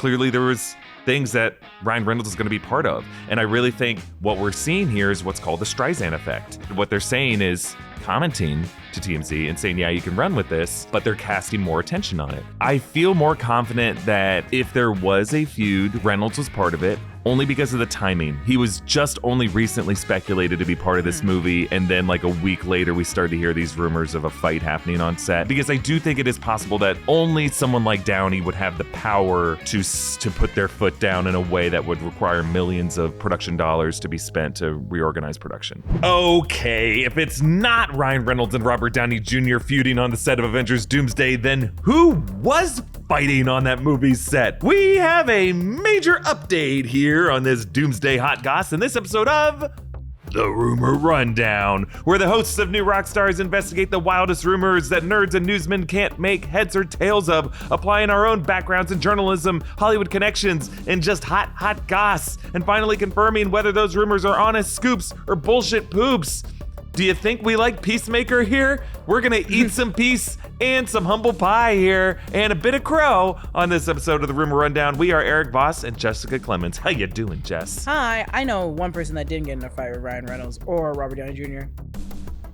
clearly there was things that Ryan Reynolds is going to be part of. And I really think what we're seeing here is what's called the Streisand effect. What they're saying is commenting to TMZ and saying, yeah, you can run with this, but they're casting more attention on it. I feel more confident that if there was a feud, Reynolds was part of it, only because of the timing. He was just only recently speculated to be part of this movie, and then like a week later, we started to hear these rumors of a fight happening on set. Because I do think it is possible that only someone like Downey would have the power to put their foot down in a way that would require millions of production dollars to be spent to reorganize production. Okay, if it's not Ryan Reynolds and Robert Downey Jr. feuding on the set of Avengers Doomsday, then who was fighting on that movie's set? We have a major update here on this Doomsday Hot Goss in this episode of The Rumor Rundown, where the hosts of New Rockstars investigate the wildest rumors that nerds and newsmen can't make heads or tails of, applying our own backgrounds in journalism, Hollywood connections, and just hot goss, and finally confirming whether those rumors are honest scoops or bullshit poops. Do you think we like Peacemaker here? We're gonna eat some peace and some humble pie here, and a bit of crow on this episode of The Rumor Rundown. We are Eric Voss and Jessica Clemens. How you doing, Jess? Hi, I know one person that didn't get in a fight with Ryan Reynolds or Robert Downey Jr.,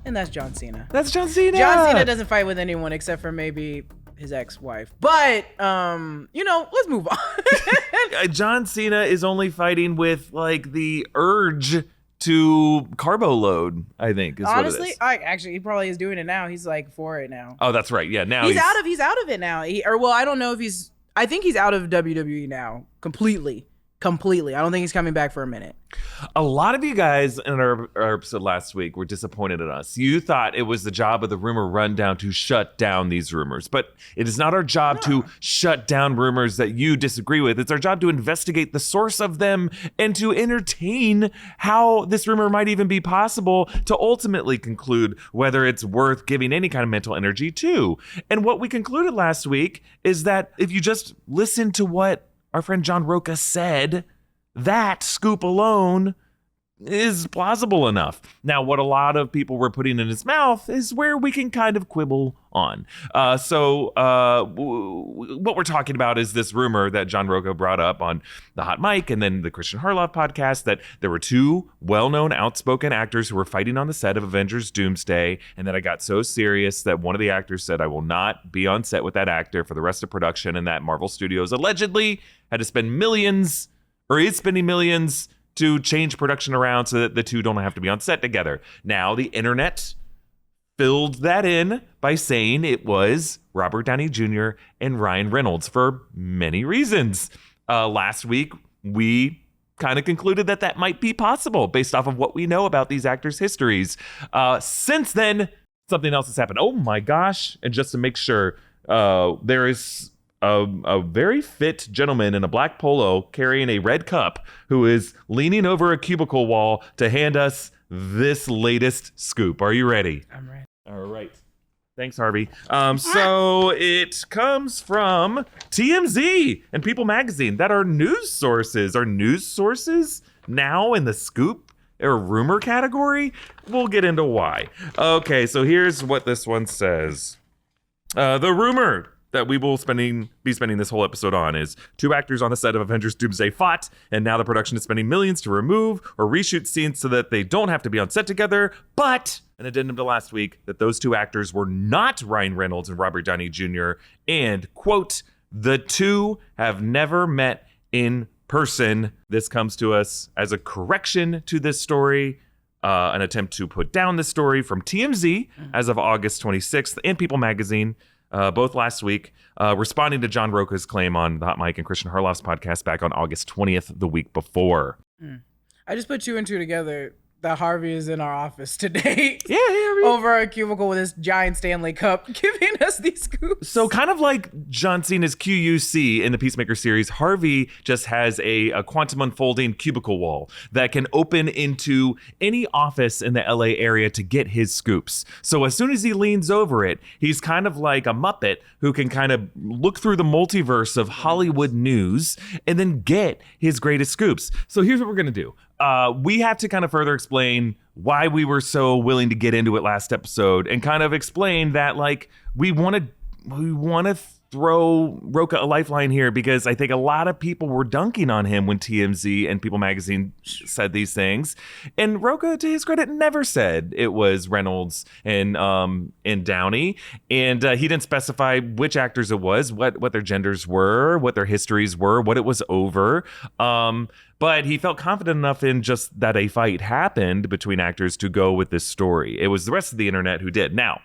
and that's John Cena. That's John Cena! John Cena doesn't fight with anyone except for maybe his ex-wife. But, let's move on. John Cena is only fighting with, like, the urge to carbo load, I think, is honestly, what it is. Actually, he probably is doing it now. He's like for it now. Oh, that's right. Yeah, now he's out of it now. I don't know if I think he's out of WWE now completely. I don't think he's coming back for a minute. A lot of you guys in our episode last week were disappointed in us. You thought it was the job of the Rumor Rundown to shut down these rumors, but it is not our job to shut down rumors that you disagree with. It's our job to investigate the source of them and to entertain how this rumor might even be possible, to ultimately conclude whether it's worth giving any kind of mental energy to. And what we concluded last week is that if you just listen to what our friend John Roca said, that scoop alone is plausible enough. Now, what a lot of people were putting in his mouth is where we can kind of quibble on. What we're talking about is this rumor that John Roca brought up on the Hot Mic and then the Christian Harloff podcast, that there were two well-known outspoken actors who were fighting on the set of Avengers Doomsday, and that I got so serious that one of the actors said, I will not be on set with that actor for the rest of production, and that Marvel Studios allegedly had to spend millions, or is spending millions, to change production around so that the two don't have to be on set together. Now, the internet filled that in by saying it was Robert Downey Jr. and Ryan Reynolds for many reasons. Last week, we kind of concluded that might be possible based off of what we know about these actors' histories. Since then, something else has happened. Oh my gosh. And just to make sure, there is a very fit gentleman in a black polo carrying a red cup who is leaning over a cubicle wall to hand us this latest scoop. Are you ready? I'm ready. All right. Thanks, Harvey. So it comes from TMZ and People Magazine, that are news sources. Are news sources now in the scoop or rumor category? We'll get into why. Okay, so here's what this one says. The rumor that we will be spending this whole episode on is two actors on the set of Avengers Doomsday fought, and now the production is spending millions to remove or reshoot scenes so that they don't have to be on set together. But an addendum to last week that those two actors were not Ryan Reynolds and Robert Downey Jr. and, quote, the two have never met in person. This comes to us as a correction to this story, an attempt to put down the story from TMZ as of August 26th and People Magazine, both last week, responding to John Roca's claim on the Hot Mic and Christian Harloff's podcast back on August 20th, the week before. I just put two and two together that Harvey is in our office today. Yeah. Over a cubicle with his giant Stanley cup giving us these scoops. So kind of like John Cena's QUC in the Peacemaker series, Harvey just has a quantum unfolding cubicle wall that can open into any office in the LA area to get his scoops. So as soon as he leans over it, he's kind of like a Muppet who can kind of look through the multiverse of Hollywood news and then get his greatest scoops. So here's what we're going to do. We have to kind of further explain why we were so willing to get into it last episode, and kind of explain that, like, we want to throw Rocha a lifeline here, because I think a lot of people were dunking on him when TMZ and People Magazine said these things. And Rocha, to his credit, never said it was Reynolds and Downey. And he didn't specify which actors it was, what their genders were, what their histories were, what it was over. But he felt confident enough in just that a fight happened between actors to go with this story. It was the rest of the internet who did. Now,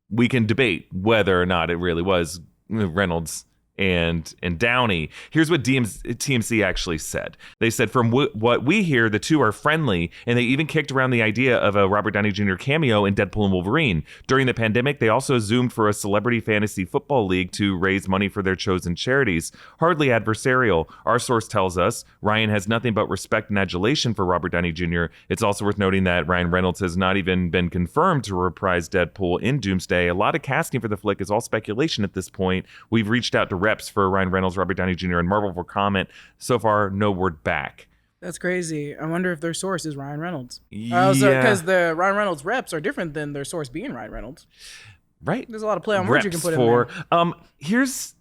we can debate whether or not it really was Reynolds and Downey. Here's what TMZ actually said. They said, from what we hear, the two are friendly, and they even kicked around the idea of a Robert Downey Jr. cameo in Deadpool and Wolverine. During the pandemic, they also zoomed for a celebrity fantasy football league to raise money for their chosen charities. Hardly adversarial. Our source tells us Ryan has nothing but respect and adulation for Robert Downey Jr. It's also worth noting that Ryan Reynolds has not even been confirmed to reprise Deadpool in Doomsday. A lot of casting for the flick is all speculation at this point. We've reached out to reps for Ryan Reynolds, Robert Downey Jr., and Marvel for comment. So far, no word back. That's crazy. I wonder if their source is Ryan Reynolds. Yeah. Because the Ryan Reynolds reps are different than their source being Ryan Reynolds. Right. There's a lot of play on words you can put in there. Here's,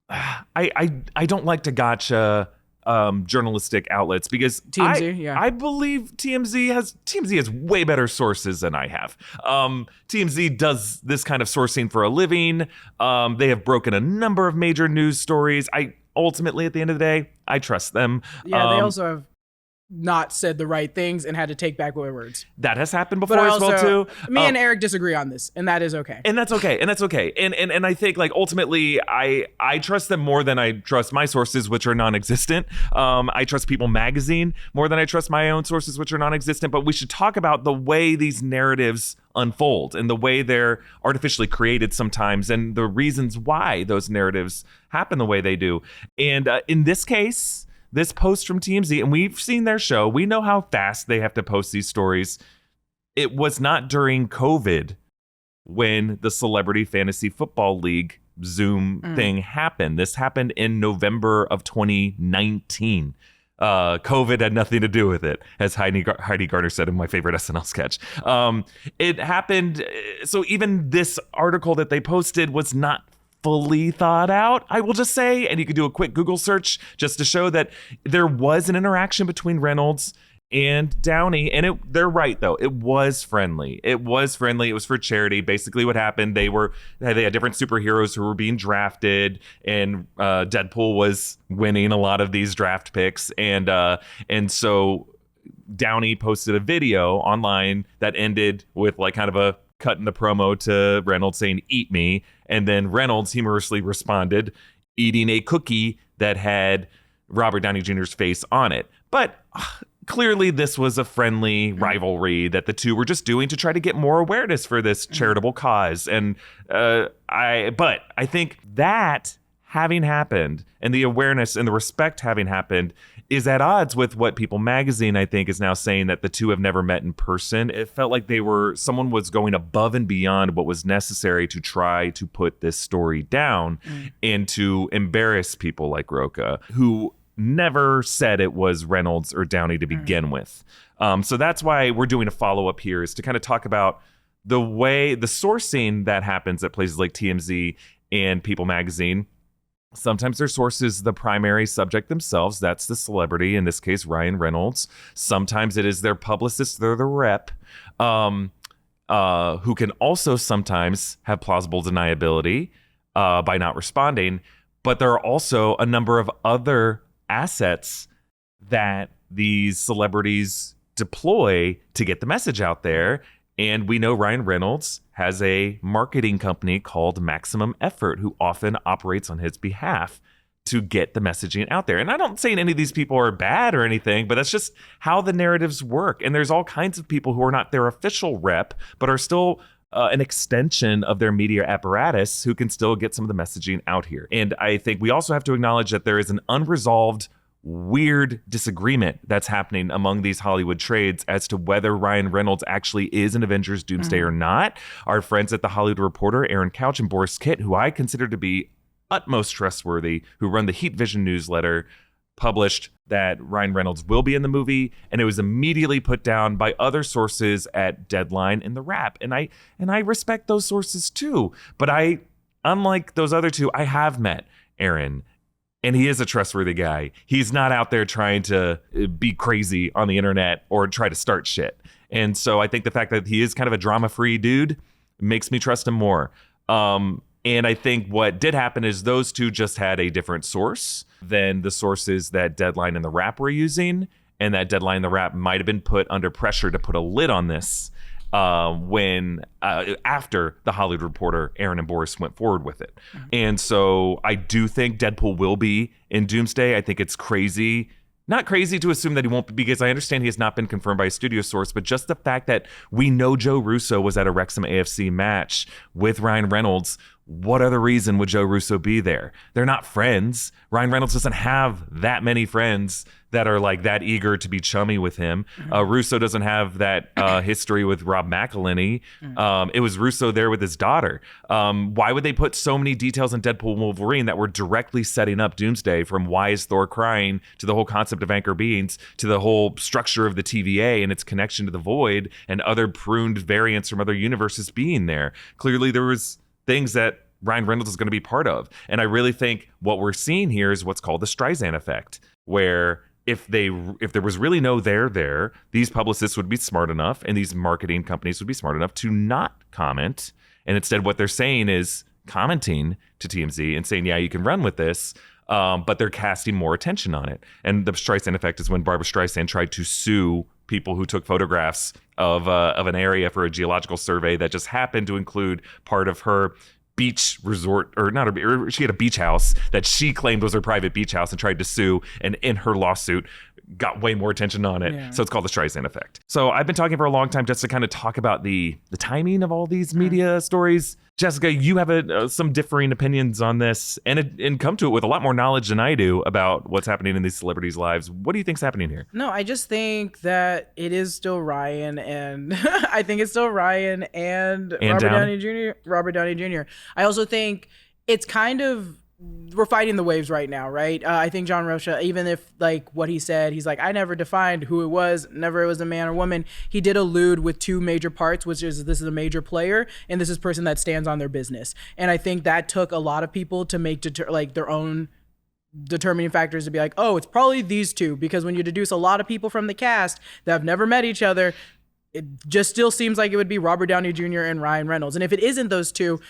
I don't like to gotcha journalistic outlets, because TMZ, I believe TMZ has way better sources than I have. TMZ does this kind of sourcing for a living. They have broken a number of major news stories. Ultimately, at the end of the day, I trust them. Yeah, they also have not said the right things and had to take back their words. That has happened before as well too. Me and Eric disagree on this, and that is okay. And that's okay. And I think, like, ultimately I trust them more than I trust my sources, which are non-existent. I trust People Magazine more than I trust my own sources, which are non-existent. But we should talk about the way these narratives unfold and the way they're artificially created sometimes, and the reasons why those narratives happen the way they do. And in this case, this post from TMZ, and we've seen their show, we know how fast they have to post these stories. It was not during COVID when the Celebrity Fantasy Football League Zoom thing happened. This happened in November of 2019. COVID had nothing to do with it, as Heidi Gardner said in my favorite SNL sketch. It happened, so even this article that they posted was not fully thought out, I will just say, and you could do a quick Google search just to show that there was an interaction between Reynolds and Downey, and they're right though, it was friendly. It was for charity. Basically what happened, they had different superheroes who were being drafted, and Deadpool was winning a lot of these draft picks, and so Downey posted a video online that ended with like kind of a cut in the promo to Reynolds saying, "Eat me." And then Reynolds humorously responded, eating a cookie that had Robert Downey Jr.'s face on it. But clearly this was a friendly rivalry that the two were just doing to try to get more awareness for this charitable cause. And I think that having happened, and the awareness and the respect having happened, is at odds with what People Magazine, I think, is now saying, that the two have never met in person. It felt like someone was going above and beyond what was necessary to try to put this story down and to embarrass people like Rocha, who never said it was Reynolds or Downey to begin with. So that's why we're doing a follow-up here, is to kind of talk about the sourcing that happens at places like TMZ and People Magazine. Sometimes their source is the primary subject themselves. That's the celebrity, in this case, Ryan Reynolds. Sometimes it is their publicist, they're the rep, who can also sometimes have plausible deniability by not responding. But there are also a number of other assets that these celebrities deploy to get the message out there. And we know Ryan Reynolds has a marketing company called Maximum Effort, who often operates on his behalf to get the messaging out there. And I'm not saying any of these people are bad or anything, but that's just how the narratives work. And there's all kinds of people who are not their official rep, but are still an extension of their media apparatus, who can still get some of the messaging out here. And I think we also have to acknowledge that there is an unresolved, weird disagreement that's happening among these Hollywood trades as to whether Ryan Reynolds actually is an Avengers Doomsday or not. Our friends at The Hollywood Reporter, Aaron Couch and Boris Kitt, who I consider to be utmost trustworthy, who run the Heat Vision newsletter, published that Ryan Reynolds will be in the movie, and it was immediately put down by other sources at Deadline and The Wrap. And I respect those sources too, but I unlike those other two, I have met Aaron. And he is a trustworthy guy. He's not out there trying to be crazy on the internet or try to start shit. And so I think the fact that he is kind of a drama-free dude makes me trust him more. And I think what did happen is those two just had a different source than the sources that Deadline and The Wrap were using. And that Deadline and The Wrap might have been put under pressure to put a lid on this when after the Hollywood Reporter, Aaron and Boris went forward with it. And so I do think Deadpool will be in Doomsday. I think it's crazy. Not crazy to assume that he won't, because I understand he has not been confirmed by a studio source, but just the fact that we know Joe Russo was at a Wrexham AFC match with Ryan Reynolds. What other reason would Joe Russo be there? They're not friends. Ryan Reynolds doesn't have that many friends that are like that eager to be chummy with him. Russo doesn't have that history with Rob McElhenney. It was Russo there with his daughter. Why would they put so many details in Deadpool and Wolverine that were directly setting up Doomsday, from why is Thor crying to the whole concept of anchor beings to the whole structure of the TVA and its connection to the Void and other pruned variants from other universes being there? Clearly there was things that Ryan Reynolds is going to be part of. And I really think what we're seeing here is what's called the Streisand effect, where if there was really no there, these publicists would be smart enough and these marketing companies would be smart enough to not comment. And instead what they're saying is commenting to TMZ and saying, yeah, you can run with this. But they're casting more attention on it. And the Streisand effect is when Barbra Streisand tried to sue people who took photographs of an area for a geological survey that just happened to include part of her beach resort, or she had a beach house that she claimed was her private beach house and tried to sue, and in her lawsuit got way more attention on it. Yeah. So it's called the Streisand effect. So I've been talking for a long time just to kind of talk about the timing of all these media stories. Jessica, you have some differing opinions on this and come to it with a lot more knowledge than I do about what's happening in these celebrities' lives. What do you think's happening here? No, I just think that it is still Ryan, and I think it's still Ryan and Robert Downey Jr. I also think it's kind of, we're fighting the waves right now, right? I think John Rocha, even if like what he said, he's like, I never defined who it was, never it was a man or woman. He did allude with two major parts, which is this is a major player and this is a person that stands on their business. And I think that took a lot of people to make their own determining factors to be like, oh, it's probably these two, because when you deduce a lot of people from the cast that have never met each other, it just still seems like it would be Robert Downey Jr. and Ryan Reynolds. And if it isn't those two,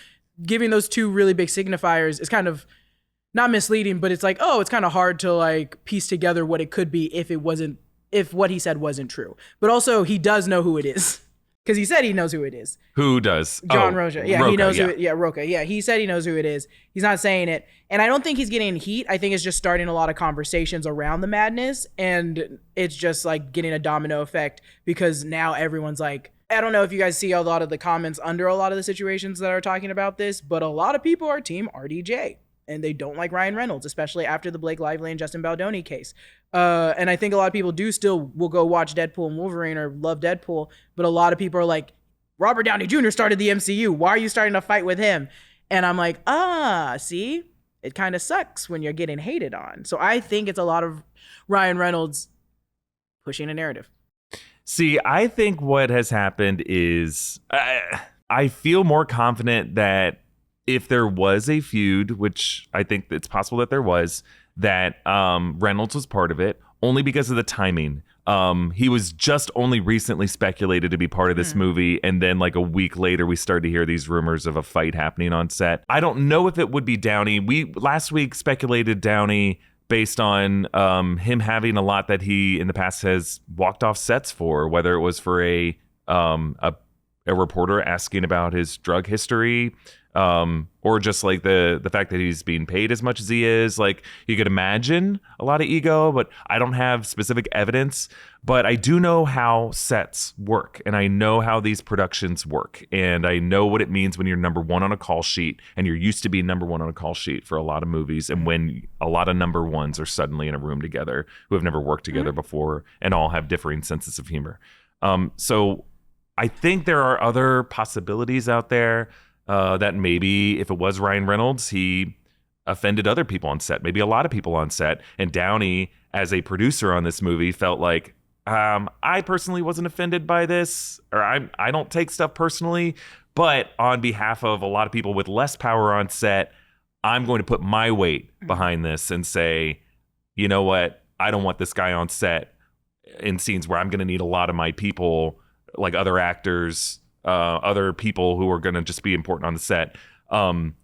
giving those two really big signifiers is kind of not misleading, but it's like, oh, it's kind of hard to like piece together what it could be if what he said wasn't true. But also he does know who it is, because he said he knows who it is. Who does? John Rocha. Yeah, Rocha, he knows who it. Yeah, Rocha. Yeah, he said he knows who it is. He's not saying it. And I don't think he's getting heat. I think it's just starting a lot of conversations around the madness. And it's just like getting a domino effect, because now everyone's like, I don't know if you guys see a lot of the comments under a lot of the situations that are talking about this, but a lot of people are team RDJ. And they don't like Ryan Reynolds, especially after the Blake Lively and Justin Baldoni case. And I think a lot of people will go watch Deadpool and Wolverine or love Deadpool, but a lot of people are like, Robert Downey Jr. started the MCU. Why are you starting to fight with him? And I'm like, see, it kind of sucks when you're getting hated on. So I think it's a lot of Ryan Reynolds pushing a narrative. See, I think what has happened is I feel more confident that if there was a feud, which I think it's possible that there was, that Reynolds was part of it, only because of the timing. He was just only recently speculated to be part of this movie, and then like a week later, we started to hear these rumors of a fight happening on set. I don't know if it would be Downey. We last week speculated Downey based on him having a lot that he in the past has walked off sets for, whether it was for a reporter asking about his drug history, or just like the fact that he's being paid as much as he is. Like, you could imagine a lot of ego, but I don't have specific evidence. But I do know how sets work, and I know how these productions work, and I know what it means when you're number one on a call sheet, and you're used to being number one on a call sheet for a lot of movies, and when a lot of number ones are suddenly in a room together who have never worked together before and all have differing senses of humor. So I think there are other possibilities out there. That maybe if it was Ryan Reynolds, he offended other people on set, maybe a lot of people on set. And Downey, as a producer on this movie, felt like, I personally wasn't offended by this, or I don't take stuff personally, But on behalf of a lot of people with less power on set, I'm going to put my weight behind this and say, you know what? I don't want this guy on set in scenes where I'm going to need a lot of my people, like other actors, other people who are going to just be important on the set,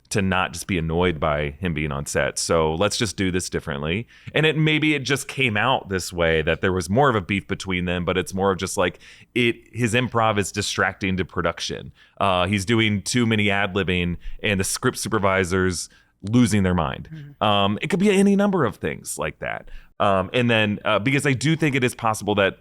to not just be annoyed by him being on set. So let's just do this differently. And maybe it just came out this way, that there was more of a beef between them, but it's more of just like his improv is distracting to production. He's doing too many ad-libbing, and the script supervisors losing their mind. It could be any number of things like that. And then because I do think it is possible that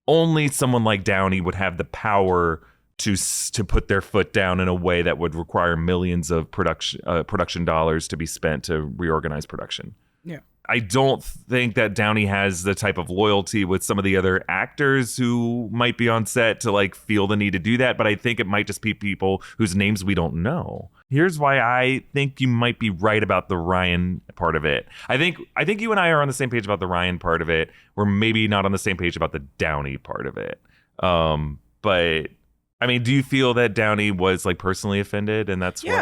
only someone like Downey would have the power to put their foot down in a way that would require millions of production dollars to be spent to reorganize production. Yeah. I don't think that Downey has the type of loyalty with some of the other actors who might be on set to like feel the need to do that, but I think it might just be people whose names we don't know. Here's why I think you might be right about the Ryan part of it. I think you and I are on the same page about the Ryan part of it. We're maybe not on the same page about the Downey part of it. But I mean, do you feel that Downey was like personally offended, and that's you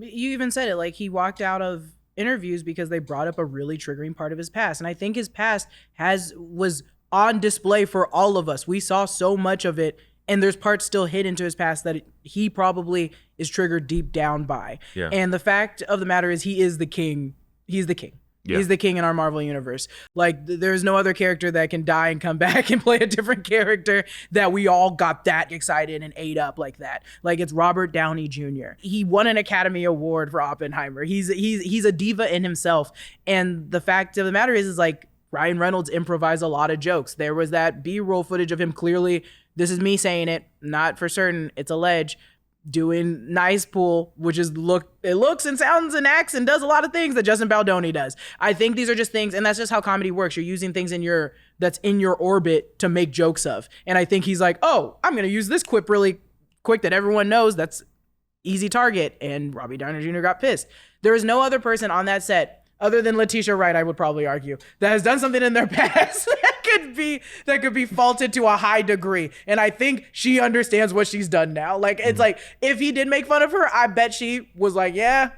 even said it, like he walked out of interviews because they brought up a really triggering part of his past, and I think his past was on display for all of us. We saw so much of it, and there's parts still hidden to his past that he probably is triggered deep down by. Yeah. And the fact of the matter is, he is the king. He's the king. Yeah. He's the king in our Marvel universe. Like, there's no other character that can die and come back and play a different character that we all got that excited and ate up like that. Like, it's Robert Downey Jr. He won an Academy Award for Oppenheimer. He's a diva in himself. And the fact of the matter is like, Ryan Reynolds improvised a lot of jokes. There was that B-roll footage of him clearly, this is me saying it, not for certain, it's alleged, doing nice pool, which is it looks and sounds and acts and does a lot of things that Justin Baldoni does. I think these are just things, and that's just how comedy works. You're using things that's in your orbit to make jokes of. And I think he's like, oh, I'm gonna use this quip really quick that everyone knows, that's easy target. And Robbie Downey Jr. got pissed. There is no other person on that set other than Letitia Wright, I would probably argue, that has done something in their past that could be faulted to a high degree. And I think she understands what she's done now. Like, it's like, if he did make fun of her, I bet she was like, yeah.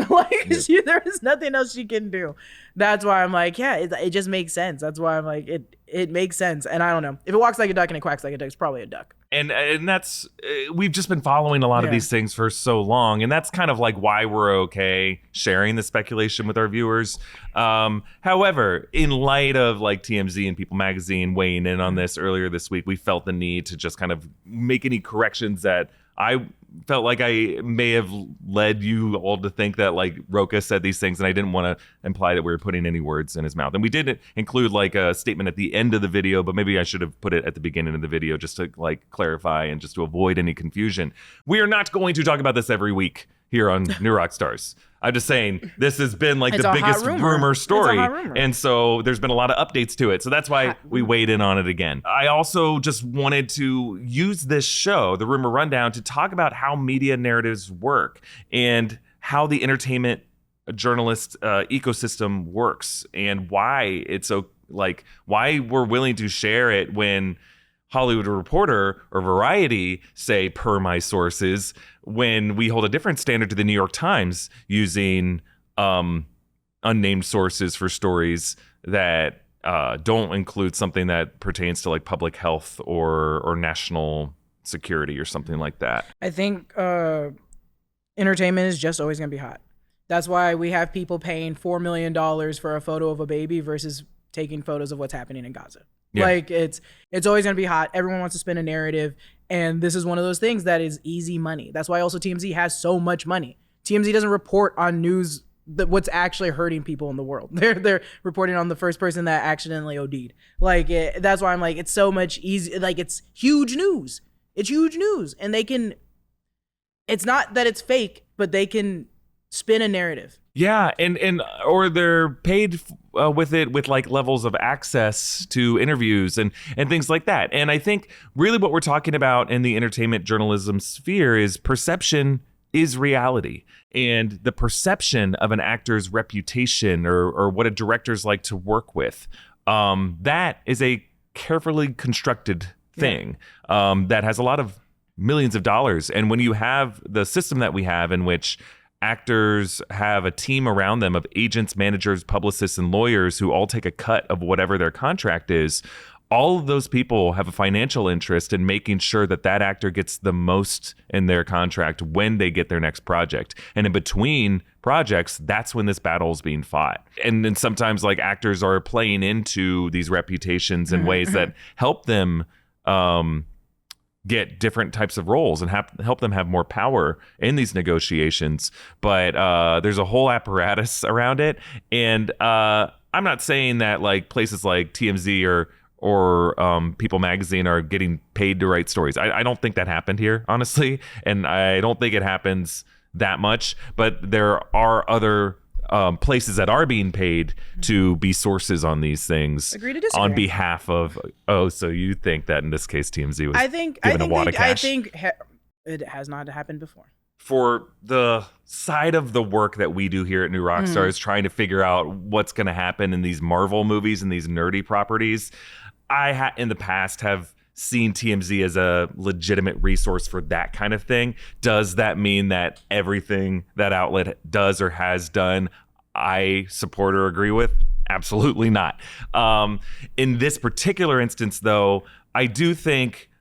Like, there is nothing else she can do. That's why I'm like, yeah, it just makes sense. That's why I'm like, it makes sense. And I don't know. If it walks like a duck and it quacks like a duck, it's probably a duck. And that's, we've just been following a lot of these things for so long. And that's kind of like why we're okay sharing the speculation with our viewers. However, in light of like TMZ and People Magazine weighing in on this earlier this week, we felt the need to just kind of make any corrections that I felt like I may have led you all to think that like Rocha said these things, and I didn't want to imply that we were putting any words in his mouth. And we did include like a statement at the end of the video, but maybe I should have put it at the beginning of the video just to like clarify and just to avoid any confusion. We are not going to talk about this every week here on New Rockstars. I'm just saying this has been like the biggest rumor story. And so there's been a lot of updates to it. So that's why we weighed in on it again. I also just wanted to use this show, the Rumor Rundown, to talk about how media narratives work and how the entertainment journalist ecosystem works, and why it's so like why we're willing to share it when Hollywood Reporter or Variety say, per my sources, when we hold a different standard to the New York Times using unnamed sources for stories that don't include something that pertains to like public health or national security or something like that. I think entertainment is just always going to be hot. That's why we have people paying $4 million for a photo of a baby versus taking photos of what's happening in Gaza. Yeah. Like, it's always going to be hot. Everyone wants to spin a narrative. And this is one of those things that is easy money. That's why also TMZ has so much money. TMZ doesn't report on news that what's actually hurting people in the world. They're reporting on the first person that accidentally OD'd. Like, that's why I'm like, it's so much easy. Like, it's huge news. It's huge news. And it's not that it's fake, but they can spin a narrative. Yeah, and or they're paid with it with like levels of access to interviews and things like that. And I think really what we're talking about in the entertainment journalism sphere is perception is reality. And the perception of an actor's reputation or what a director's like to work with, that is a carefully constructed thing that has a lot of millions of dollars. And when you have the system that we have in which actors have a team around them of agents, managers, publicists, and lawyers who all take a cut of whatever their contract is, all of those people have a financial interest in making sure that that actor gets the most in their contract when they get their next project. And in between projects, that's when this battle is being fought. And then sometimes like actors are playing into these reputations in ways that help them get different types of roles and help them have more power in these negotiations. But there's a whole apparatus around it. And I'm not saying that like places like TMZ or People Magazine are getting paid to write stories. I don't think that happened here, honestly. And I don't think it happens that much. But there are other places that are being paid to be sources on these things. Agree to disagree. On behalf of, so you think that in this case TMZ was given a wad of cash? I think it has not happened before. For the side of the work that we do here at New Rockstars, trying to figure out what's going to happen in these Marvel movies and these nerdy properties, I in the past have seen TMZ as a legitimate resource for that kind of thing. Does that mean that everything that outlet does or has done I support or agree with? Absolutely not. In this particular instance, though, I do think,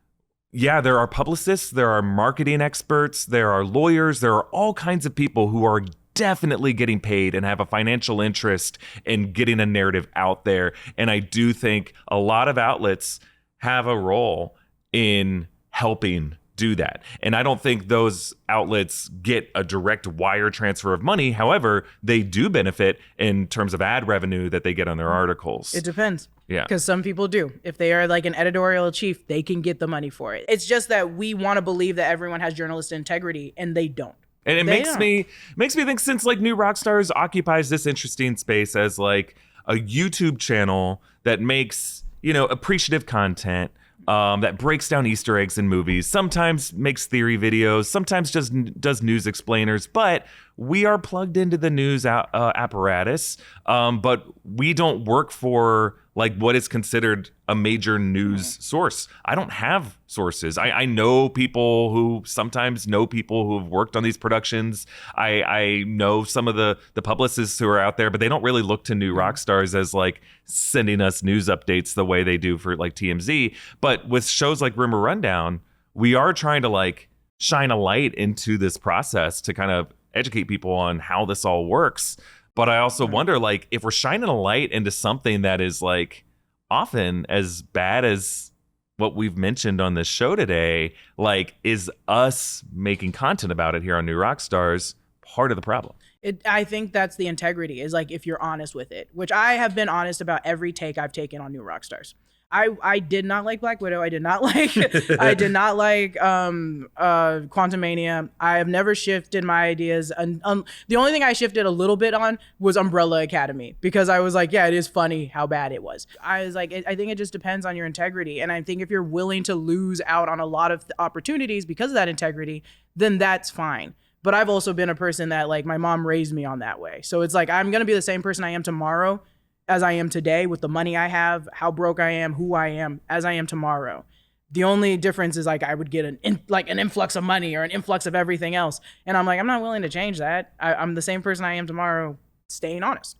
yeah, there are publicists, there are marketing experts, there are lawyers, there are all kinds of people who are definitely getting paid and have a financial interest in getting a narrative out there. And I do think a lot of outlets have a role in helping do that. And I don't think those outlets get a direct wire transfer of money. However, they do benefit in terms of ad revenue that they get on their articles. It depends. Yeah. Because some people do. If they are like an editorial chief, they can get the money for it. It's just that we want to believe that everyone has journalistic integrity, and they don't. And it makes me think, since like New Rockstars occupies this interesting space as like a YouTube channel that makes, appreciative content, that breaks down Easter eggs in movies, sometimes makes theory videos, sometimes just does news explainers, but we are plugged into the news apparatus, but we don't work for like what is considered a major news source. I don't have sources. I know people who sometimes know people who have worked on these productions. I know some of the publicists who are out there, but they don't really look to New Rockstars as like sending us news updates the way they do for like TMZ. But with shows like Rumor Rundown, we are trying to like shine a light into this process to kind of educate people on how this all works. But I also wonder, like, if we're shining a light into something that is like often as bad as what we've mentioned on this show today, like, is us making content about it here on New Rockstars part of the problem? I think that's the integrity, is like if you're honest with it, which I have been honest about every take I've taken on New Rockstars. I did not like Black Widow. I did not like Quantumania. I have never shifted my ideas. The only thing I shifted a little bit on was Umbrella Academy, because I was like, yeah, it is funny how bad it was. I was like, I think it just depends on your integrity. And I think if you're willing to lose out on a lot of opportunities because of that integrity, then that's fine. But I've also been a person that, like, my mom raised me on that way. So it's like, I'm going to be the same person I am tomorrow as I am today, with the money I have, how broke I am, who I am, as I am tomorrow. The only difference is like I would get an influx of money or an influx of everything else. And I'm like, I'm not willing to change that. I'm the same person I am tomorrow, staying honest.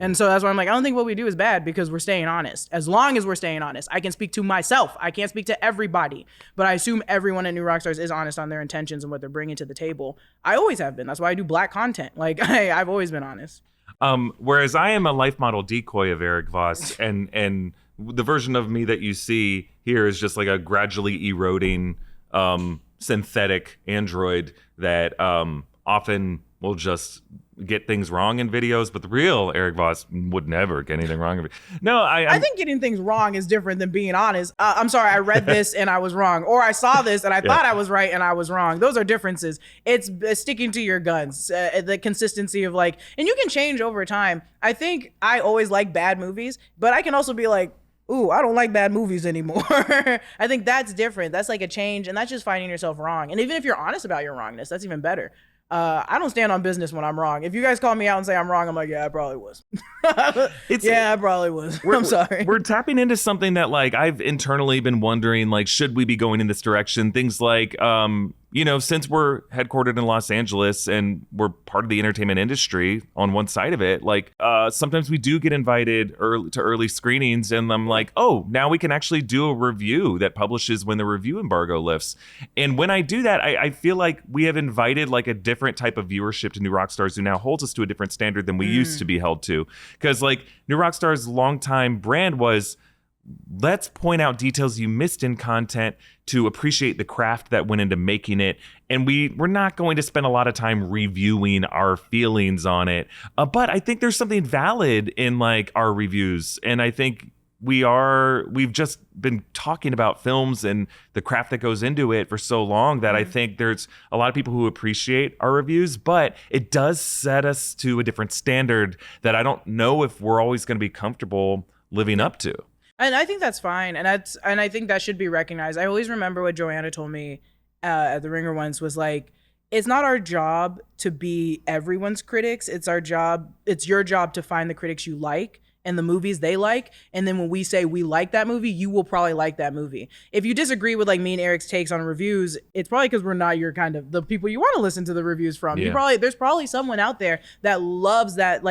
And so that's why I'm like, I don't think what we do is bad, because we're staying honest. As long as we're staying honest. I can speak to myself. I can't speak to everybody. But I assume everyone at New Rockstars is honest on their intentions and what they're bringing to the table. I always have been. That's why I do Black content. Like, I've always been honest. Whereas I am a life model decoy of Erik Voss, and the version of me that you see here is just like a gradually eroding synthetic android that often will just get things wrong in videos, but the real Erik Voss would never get anything wrong. No, I think getting things wrong is different than being honest. I'm sorry, I read this and I was wrong, or I saw this and I thought I was right and I was wrong. Those are differences. It's sticking to your guns, the consistency of like, and you can change over time. I think I always like bad movies, but I can also be like, ooh, I don't like bad movies anymore. I think that's different. That's like a change, and that's just finding yourself wrong. And even if you're honest about your wrongness, that's even better. I don't stand on business when I'm wrong. If you guys call me out and say I'm wrong, I'm like, yeah, I probably was. I probably was. I'm sorry. We're tapping into something that like I've internally been wondering, like, should we be going in this direction? Things like, since we're headquartered in Los Angeles and we're part of the entertainment industry on one side of it, like sometimes we do get invited to early screenings, and I'm like, oh, now we can actually do a review that publishes when the review embargo lifts. And when I do that, I feel like we have invited like a different type of viewership to New Rockstars, who now holds us to a different standard than we used to be held to. Because like New Rockstars' longtime brand was, let's point out details you missed in content to appreciate the craft that went into making it. And we're not going to spend a lot of time reviewing our feelings on it. But I think there's something valid in like our reviews. And I think we've just been talking about films and the craft that goes into it for so long that I think there's a lot of people who appreciate our reviews, but it does set us to a different standard that I don't know if we're always going to be comfortable living up to. And I think that's fine. And I think that should be recognized. I always remember what Joanna told me at the Ringer once was like, it's not our job to be everyone's critics. It's your job to find the critics you like and the movies they like. And then when we say we like that movie, you will probably like that movie. If you disagree with like me and Eric's takes on reviews, it's probably because we're not your kind of the people you want to listen to the reviews from. Yeah. There's probably someone out there that loves that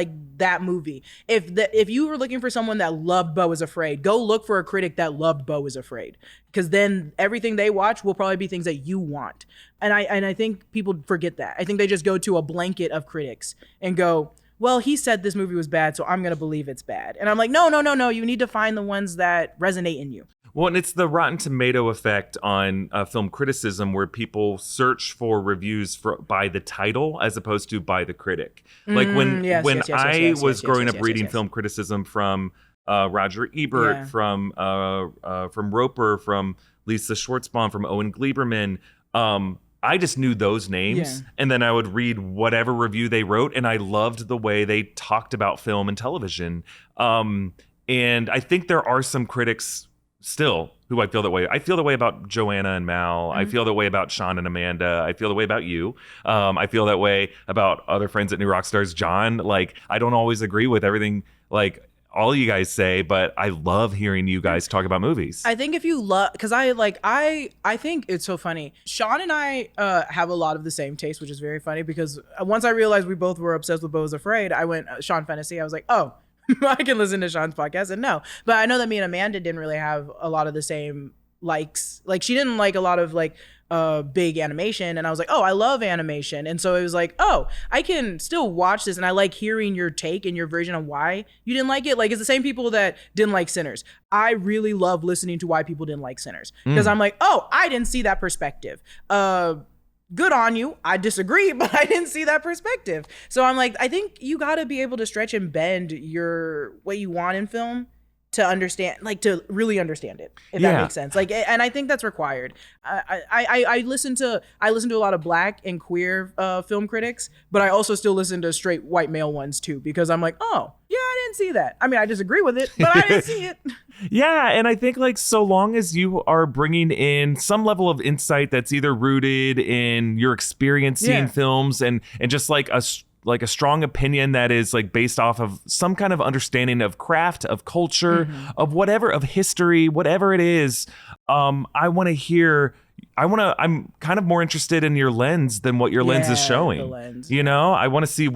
movie. If you were looking for someone that loved Beau is Afraid, go look for a critic that loved Beau is Afraid. Because then everything they watch will probably be things that you want. And I think people forget that. I think they just go to a blanket of critics and go, well, he said this movie was bad, so I'm going to believe it's bad. And I'm like, no. You need to find the ones that resonate in you. Well, and it's the Rotten Tomato effect on film criticism, where people search for reviews by the title as opposed to by the critic. Like when I was growing up reading film criticism from Roger Ebert, from Roper, from Lisa Schwartzbaum, from Owen Gleiberman, I just knew those names, and then I would read whatever review they wrote, and I loved the way they talked about film and television. And I think there are some critics still who I feel that way. I feel the way about Joanna and Mal. I feel the way about Sean and Amanda. I feel the way about you. I feel that way about other friends at New Rockstars. John, like, I don't always agree with everything, like, all you guys say, but I love hearing you guys talk about movies. I think if you love, because I think it's so funny. Sean and I have a lot of the same taste, which is very funny, because once I realized we both were obsessed with Beau is Afraid, I went Sean Fennessy. I was like, oh, I can listen to Sean's podcast. And no, but I know that me and Amanda didn't really have a lot of the same likes. Like, she didn't like a lot of like big animation, and I was like, oh, I love animation. And so it was like, oh, I can still watch this, and I like hearing your take and your version of why you didn't like it. Like, it's the same people that didn't like Sinners. I really love listening to why people didn't like Sinners, because I'm like, oh, I didn't see that perspective. Good on you. I disagree, but I didn't see that perspective. So I'm like, I think you got to be able to stretch and bend what you want in film to understand, like, to really understand it, if that makes sense. Like, and I think that's required. I listen to a lot of Black and queer film critics, but I also still listen to straight white male ones too, because I'm like, oh yeah, I didn't see that. I mean, I disagree with it, but I didn't see it. Yeah, and I think like so long as you are bringing in some level of insight that's either rooted in your experience seeing films and just like a strong opinion that is like based off of some kind of understanding of craft, of culture, of whatever, of history, whatever it is. I'm kind of more interested in your lens than what your lens is showing. The lens. You know, I want to see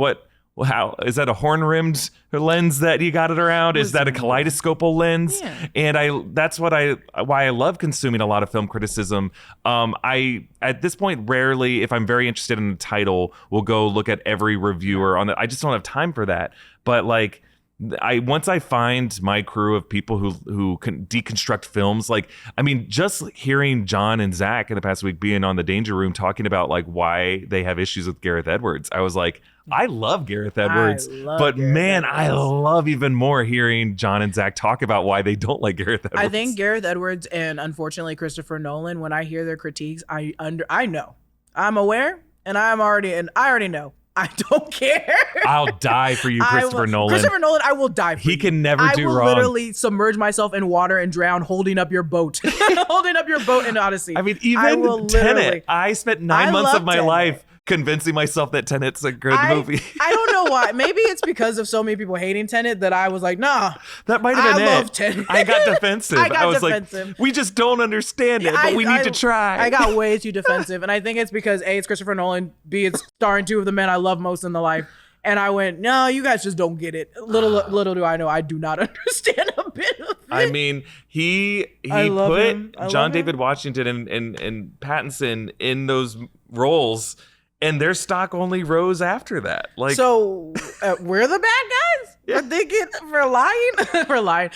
how is that a horn-rimmed lens that you got it around? Is that a kaleidoscopal lens? Yeah. And that's why I love consuming a lot of film criticism. I at this point rarely, if I'm very interested in the title, will go look at every reviewer on it. I just don't have time for that. But like, once I find my crew of people who can deconstruct films, like, I mean, just hearing John and Zach in the past week being on the Danger Room talking about like why they have issues with Gareth Edwards, I was like, I love Gareth Edwards, I love even more hearing John and Zach talk about why they don't like Gareth Edwards. I think Gareth Edwards and unfortunately Christopher Nolan, when I hear their critiques, I know, I'm aware, and I already know. I don't care. I'll die for you, Christopher Nolan. Christopher Nolan, I will die for you. He can never do wrong. I will literally submerge myself in water and drown holding up your boat. Holding up your boat in Odyssey. I mean, even Tenet. I spent 9 months of my life convincing myself that Tenet's a good movie. I don't know why. Maybe it's because of so many people hating Tenet that I was like, nah. That might have been it. I love Tenet. I got defensive. I was defensive. like, we just don't understand it, but we need to try. I got way too defensive. And I think it's because A, it's Christopher Nolan, B, it's starring two of the men I love most in the life. And I went, no, you guys just don't get it. Little do I know, I do not understand a bit of it. I mean, he put John David Washington and Pattinson in those roles, and their stock only rose after that. Like, so we're the bad guys. Yeah. We're thinking for lying.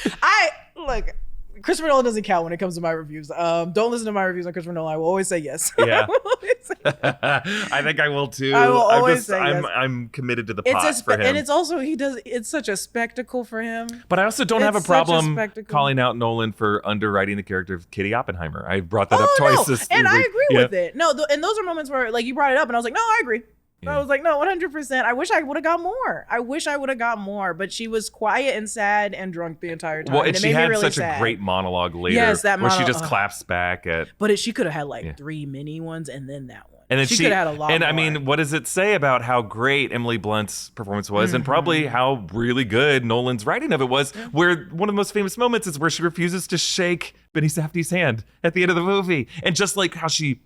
Look. Christopher Nolan doesn't count when it comes to my reviews. Don't listen to my reviews on Christopher Nolan. I will always say yes. Yeah. I think I will too. I will always say yes. I'm committed to the pot for him. And it's also, it's such a spectacle for him. But I also don't have a problem calling out Nolan for underwriting the character of Kitty Oppenheimer. I brought that up twice this week. And I agree with it. No, and those are moments where like you brought it up and I was like, no, I agree. Yeah. I was like, no, 100%. I wish I would have got more. But she was quiet and sad and drunk the entire time. Well, and she had really such a great monologue later. Yes, that monologue. Where she just claps back at. But she could have had like 3 mini ones and then that one. And then she could have had a lot more. And I mean, what does it say about how great Emily Blunt's performance was and probably how really good Nolan's writing of it was, where one of the most famous moments is where she refuses to shake Benny Safdie's hand at the end of the movie. And just like how she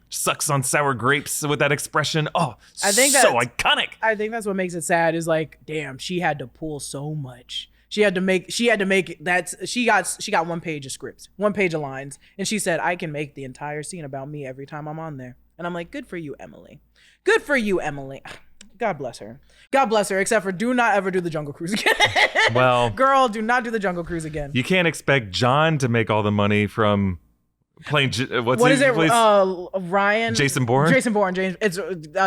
sucks on sour grapes with that expression. Oh, I think so iconic. I think that's what makes it sad is like, damn, she had to pull so much. She had to make that. She got 1 page of scripts, 1 page of lines. And she said, I can make the entire scene about me every time I'm on there. And I'm like, good for you, Emily. Good for you, Emily. God bless her. God bless her, except for do not ever do the Jungle Cruise again. Well, girl, do not do the Jungle Cruise again. You can't expect John to make all the money from playing, what is it? Ryan? Jason Bourne? Jason Bourne. It's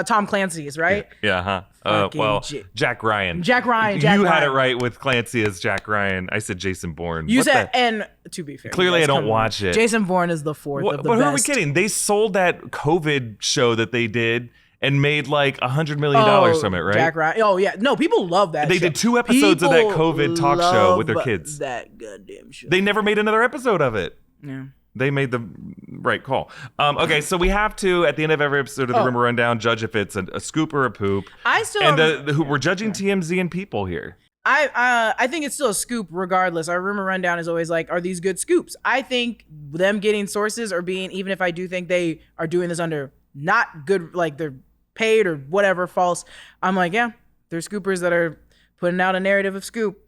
Tom Clancy's, right? Yeah, well, Jack Ryan. Jack Ryan. You had it right with Clancy as Jack Ryan. I said Jason Bourne. You said, and to be fair, clearly I don't watch it. Jason Bourne is the fourth of the but best. Who are we kidding? They sold that COVID show that they did and made like $100 million from it, right? Jack Ryan. Oh yeah, no, people love that. They did 2 episodes of that COVID talk show with their kids. That goddamn show. They never made another episode of it. Yeah. They made the right call. Okay, so we have to, at the end of every episode of the Rumor Rundown, judge if it's a scoop or a poop. We're judging TMZ and people here. I think it's still a scoop regardless. Our Rumor Rundown is always like, are these good scoops? I think them getting sources or being, even if I do think they are doing this under not good, like they're paid or whatever, false, I'm like, yeah, they're scoopers that are putting out a narrative of scoop.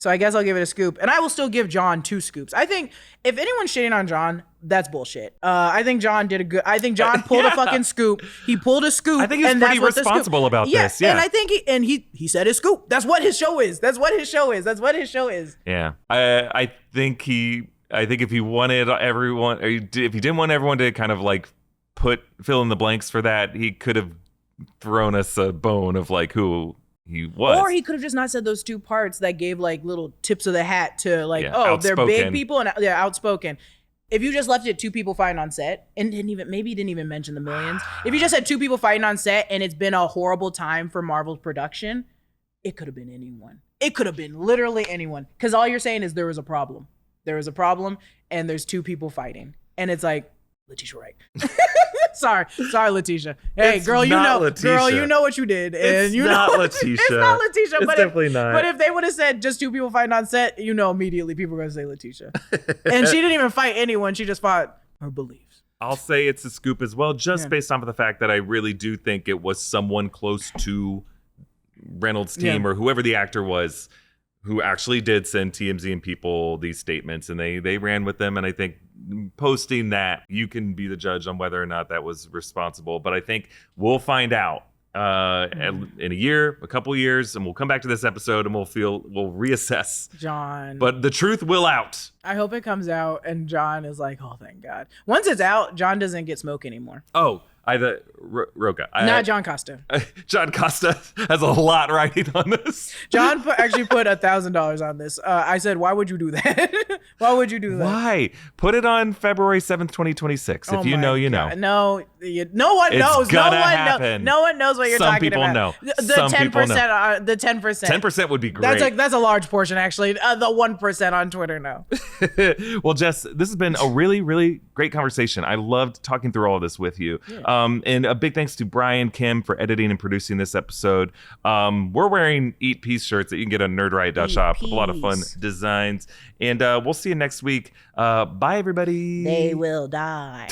So I guess I'll give it a scoop. And I will still give John 2 scoops. I think if anyone's shitting on John, that's bullshit. I think John John pulled a fucking scoop. He pulled a scoop. I think he's pretty responsible about this. Yeah. And I think he said his scoop. That's what his show is. Yeah. I think if he wanted everyone, if he didn't want everyone to kind of like fill in the blanks for that, he could have thrown us a bone of like who he was. Or he could have just not said those 2 parts that gave like little tips of the hat to like, they're big people and they're outspoken. If you just left it 2 people fighting on set and didn't even mention the millions. If you just had 2 people fighting on set and it's been a horrible time for Marvel's production, it could have been anyone. It could have been literally anyone. Because all you're saying is there was a problem. There was a problem and there's 2 people fighting. And it's like, Letitia Wright. Sorry, Letitia. Hey, it's girl, Letitia. you know what you did, and it's you not know Letitia. It's not Letitia. It's definitely not. But if they would have said just 2 people fighting on set, immediately people are gonna say Letitia. And she didn't even fight anyone. She just fought her beliefs. I'll say it's a scoop as well, just based off of the fact that I really do think it was someone close to Reynolds' team or whoever the actor was who actually did send TMZ and people these statements, and they ran with them. And I think posting that, you can be the judge on whether or not that was responsible. But I think we'll find out in a year, a couple years, and we'll come back to this episode and we'll reassess. John. But the truth will out. I hope it comes out and John is like, oh, thank God. Once it's out, John doesn't get smoke anymore. Oh, Roca. Not John Costa. John Costa has a lot riding on this. John actually put $1,000 on this. I said, why would you do that? Why would you do that? Why? Put it on February 7th, 2026. If you know, you know. No, no one knows. No one knows what you're talking about. Some people know. The 10%. The 10%. 10% would be great. That's a large portion, actually. The 1% on Twitter, no. Well, Jess, this has been a really, really great conversation. I loved talking through all of this with you. Yeah. And a big thanks to Brian Kim for editing and producing this episode. We're wearing Eat Peace shirts that you can get on nerdriot.shop with a lot of fun designs. And we'll see you next week. Bye, everybody. They will die.